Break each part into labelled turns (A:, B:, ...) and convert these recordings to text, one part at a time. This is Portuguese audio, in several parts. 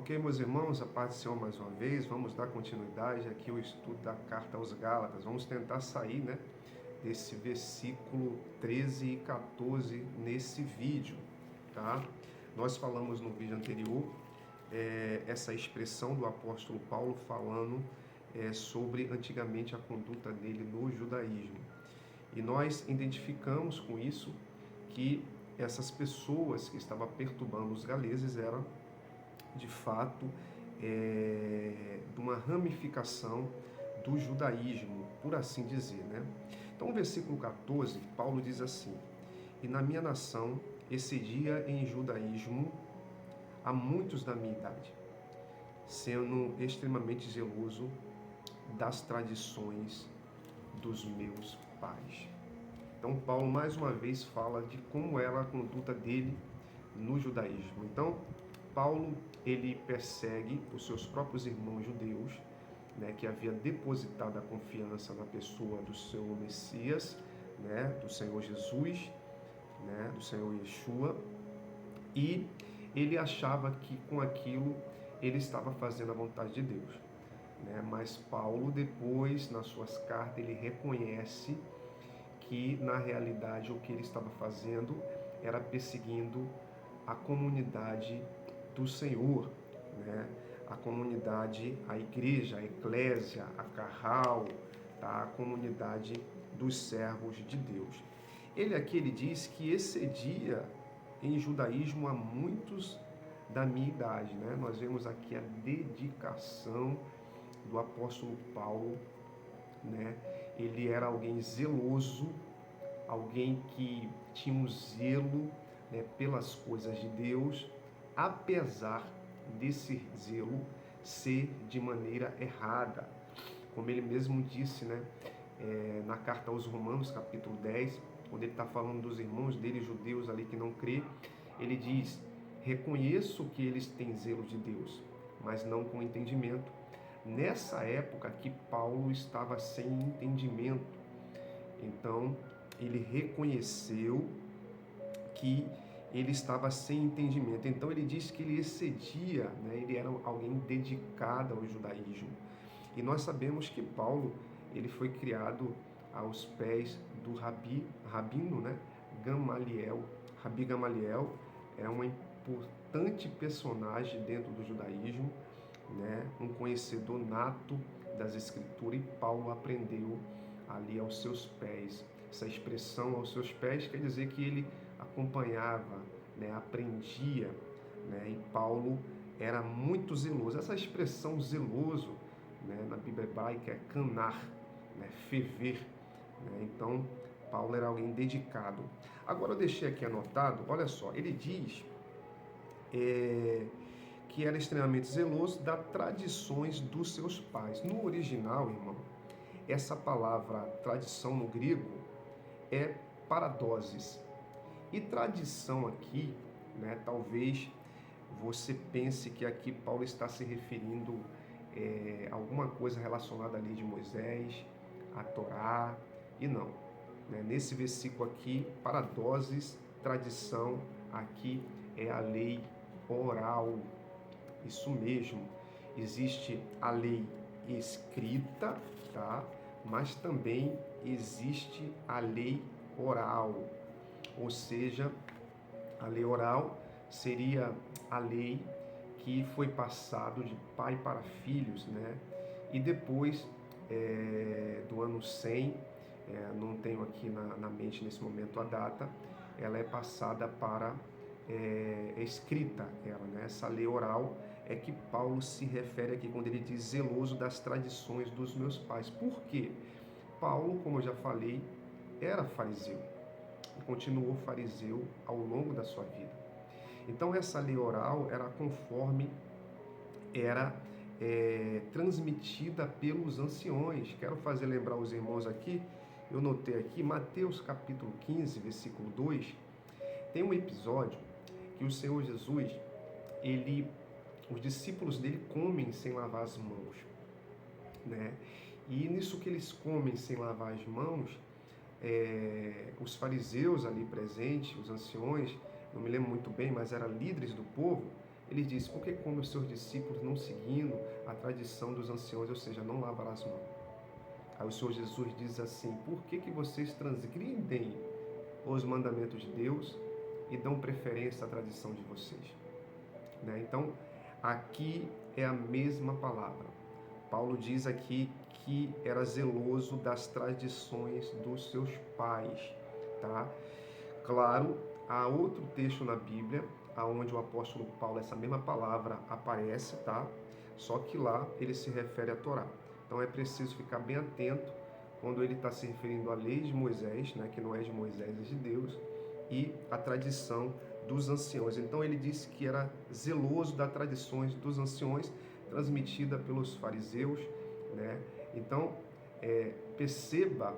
A: Ok, meus irmãos, a paz do Senhor mais uma vez, vamos dar continuidade aqui ao estudo da carta aos Gálatas. Vamos tentar sair, desse versículo 13 e 14 nesse vídeo, tá? Nós falamos no vídeo anterior essa expressão do apóstolo Paulo falando sobre antigamente a conduta dele no judaísmo. E nós identificamos com isso que essas pessoas que estavam perturbando os galeses eram de fato, de uma ramificação do judaísmo, por assim dizer, Então, no versículo 14, Paulo diz assim: "E na minha nação excedia em judaísmo a muitos da minha idade, sendo extremamente zeloso das tradições dos meus pais." Então, Paulo mais uma vez fala de como era a conduta dele no judaísmo. Então, Paulo, ele persegue os seus próprios irmãos judeus, que havia depositado a confiança na pessoa do seu Messias, do Senhor Jesus, do Senhor Yeshua, e ele achava que com aquilo ele estava fazendo a vontade de Deus. Mas Paulo, depois, nas suas cartas, ele reconhece que, na realidade, o que ele estava fazendo era perseguindo a comunidade do Senhor, a comunidade, a igreja, a eclésia, a carral, a comunidade dos servos de Deus. Ele diz que excedia em judaísmo a muitos da minha idade. Nós vemos aqui a dedicação do apóstolo Paulo. Ele era alguém zeloso, alguém que tinha um zelo pelas coisas de Deus, apesar desse zelo ser de maneira errada. Como ele mesmo disse na carta aos Romanos, capítulo 10, quando ele está falando dos irmãos dele, judeus ali que não crê, ele diz: "Reconheço que eles têm zelo de Deus, mas não com entendimento." Nessa época que Paulo estava sem entendimento, então ele reconheceu que ele estava sem entendimento. Então ele diz que ele excedia, ele era alguém dedicado ao judaísmo. E nós sabemos que Paulo, ele foi criado aos pés do rabino, Gamaliel. Rabi Gamaliel é uma importante personagem dentro do judaísmo, um conhecedor nato das escrituras, e Paulo aprendeu ali aos seus pés. Essa expressão aos seus pés quer dizer que ele acompanhava, aprendia, e Paulo era muito zeloso. Essa expressão zeloso, na Bíblia hebraica é canar, ferver. Então, Paulo era alguém dedicado. Agora eu deixei aqui anotado, olha só, ele diz que era extremamente zeloso das tradições dos seus pais. No original, irmão, essa palavra tradição no grego é paradoses. E tradição aqui, talvez você pense que aqui Paulo está se referindo a alguma coisa relacionada à lei de Moisés, à Torá, e não. Nesse versículo aqui, paradoses, tradição, aqui é a lei oral. Isso mesmo, existe a lei escrita, mas também existe a lei oral. Ou seja, a lei oral seria a lei que foi passado de pai para filhos, E depois do ano 100, não tenho aqui na mente nesse momento a data, ela é passada para escrita, essa lei oral é que Paulo se refere aqui quando ele diz zeloso das tradições dos meus pais. Por quê? Paulo, como eu já falei, era fariseu e continuou fariseu ao longo da sua vida. Então essa lei oral era conforme era transmitida pelos anciões. Quero fazer lembrar os irmãos aqui, eu notei aqui, Mateus capítulo 15, versículo 2, tem um episódio que o Senhor Jesus, os discípulos dele comem sem lavar as mãos, E nisso que eles comem sem lavar as mãos, os fariseus ali presentes, os anciões, não me lembro muito bem, mas eram líderes do povo, Ele diz: por que como os seus discípulos não seguindo a tradição dos anciãos, ou seja, não lavar as mãos? Aí o Senhor Jesus diz assim: por que vocês transgridem os mandamentos de Deus e dão preferência à tradição de vocês? Né? Então, aqui é a mesma palavra. Paulo diz aqui que era zeloso das tradições dos seus pais, tá? Claro, há outro texto na Bíblia aonde o apóstolo Paulo, essa mesma palavra aparece, tá? Só que lá ele se refere à Torá. Então é preciso ficar bem atento quando ele está se referindo à lei de Moisés, né, que não é de Moisés, é de Deus, e a tradição dos anciões. Então ele disse que era zeloso das tradições dos anciões, transmitida pelos fariseus, né? Então perceba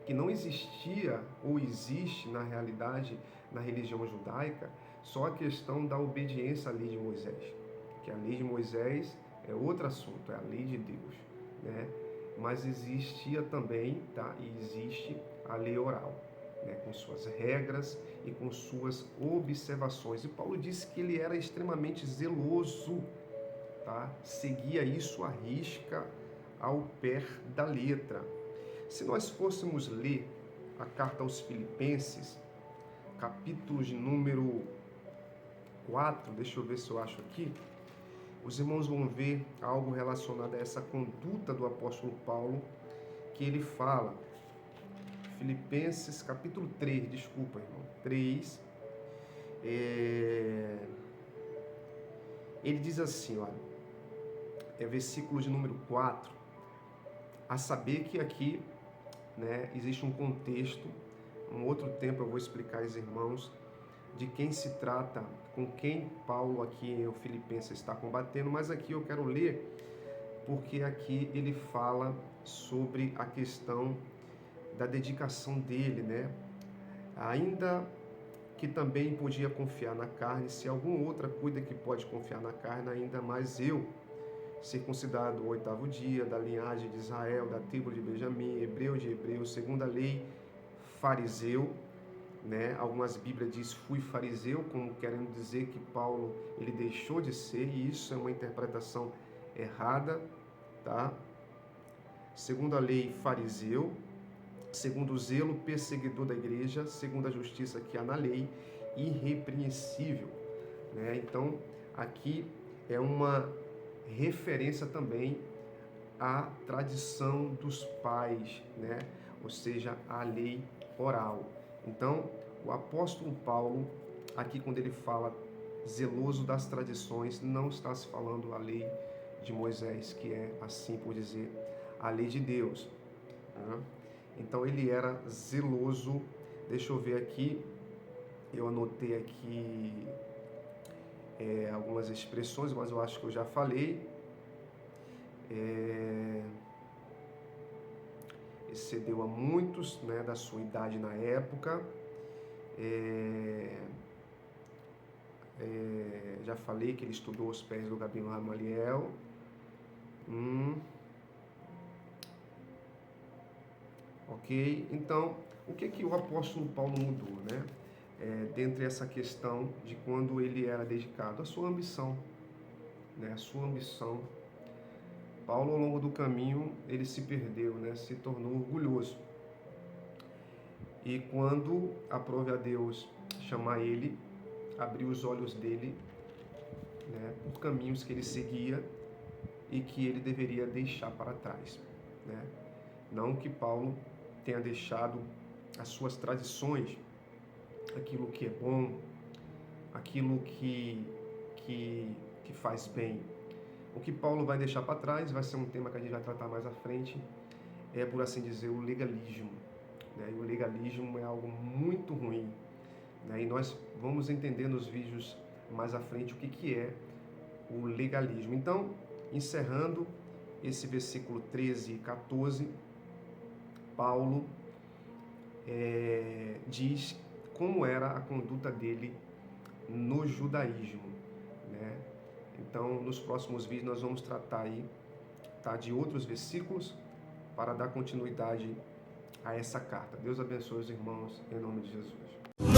A: que não existia ou existe na realidade na religião judaica só a questão da obediência à lei de Moisés, que a lei de Moisés é outro assunto, é a lei de Deus, né? Mas existia também, tá? E existe a lei oral, né? Com suas regras e com suas observações. E Paulo disse que ele era extremamente zeloso, tá? Seguia isso à risca, ao pé da letra. Se nós fôssemos ler a carta aos Filipenses, capítulo de número 4, deixa eu ver se eu acho aqui, os irmãos vão ver algo relacionado a essa conduta do apóstolo Paulo, que ele fala, Filipenses capítulo 3, desculpa, irmão, 3, ele diz assim, olha, versículo de número 4, a saber que aqui, né, existe um contexto, um outro tempo eu vou explicar aos irmãos de quem se trata, com quem Paulo aqui em Filipenses está combatendo, mas aqui eu quero ler, porque aqui ele fala sobre a questão da dedicação dele, né? Ainda que também podia confiar na carne, se algum outra cuida que pode confiar na carne, ainda mais eu, circuncidado o 8º dia, da linhagem de Israel, da tribo de Benjamim, hebreu de hebreus, segundo a lei, fariseu, né? Algumas Bíblias diz fui fariseu, como querendo dizer que Paulo ele deixou de ser, e isso é uma interpretação errada, tá? Segundo a lei, fariseu, segundo o zelo, perseguidor da igreja, segundo a justiça que há na lei, irrepreensível, né? Então, aqui é uma referência também à tradição dos pais, né? Ou seja, à lei oral. Então, o apóstolo Paulo, aqui quando ele fala zeloso das tradições, não está se falando a lei de Moisés, que é, assim por dizer, a lei de Deus. Né? Então, ele era zeloso. Deixa eu ver aqui, eu anotei aqui algumas expressões, mas eu acho que eu já falei. Excedeu a muitos, né, da sua idade na época. Já falei que ele estudou aos pés do Rabino Gamaliel. Ok? Então, o que o apóstolo Paulo mudou, né? Dentre essa questão de quando ele era dedicado, a sua ambição, né? A sua ambição. Paulo, ao longo do caminho, ele se perdeu, né? Se tornou orgulhoso. E quando aprove a Deus chamar ele, abriu os olhos dele, né, por caminhos que ele seguia e que ele deveria deixar para trás, né? Não que Paulo tenha deixado as suas tradições, aquilo que é bom, aquilo que faz bem. O que Paulo vai deixar para trás vai ser um tema que a gente vai tratar mais à frente, por assim dizer, o legalismo. Né? E o legalismo é algo muito ruim. Né? E nós vamos entender nos vídeos mais à frente o que é o legalismo. Então, encerrando esse versículo 13 e 14, Paulo diz como era a conduta dele no judaísmo, né? Então, nos próximos vídeos nós vamos tratar aí, tá, de outros versículos para dar continuidade a essa carta. Deus abençoe os irmãos, em nome de Jesus.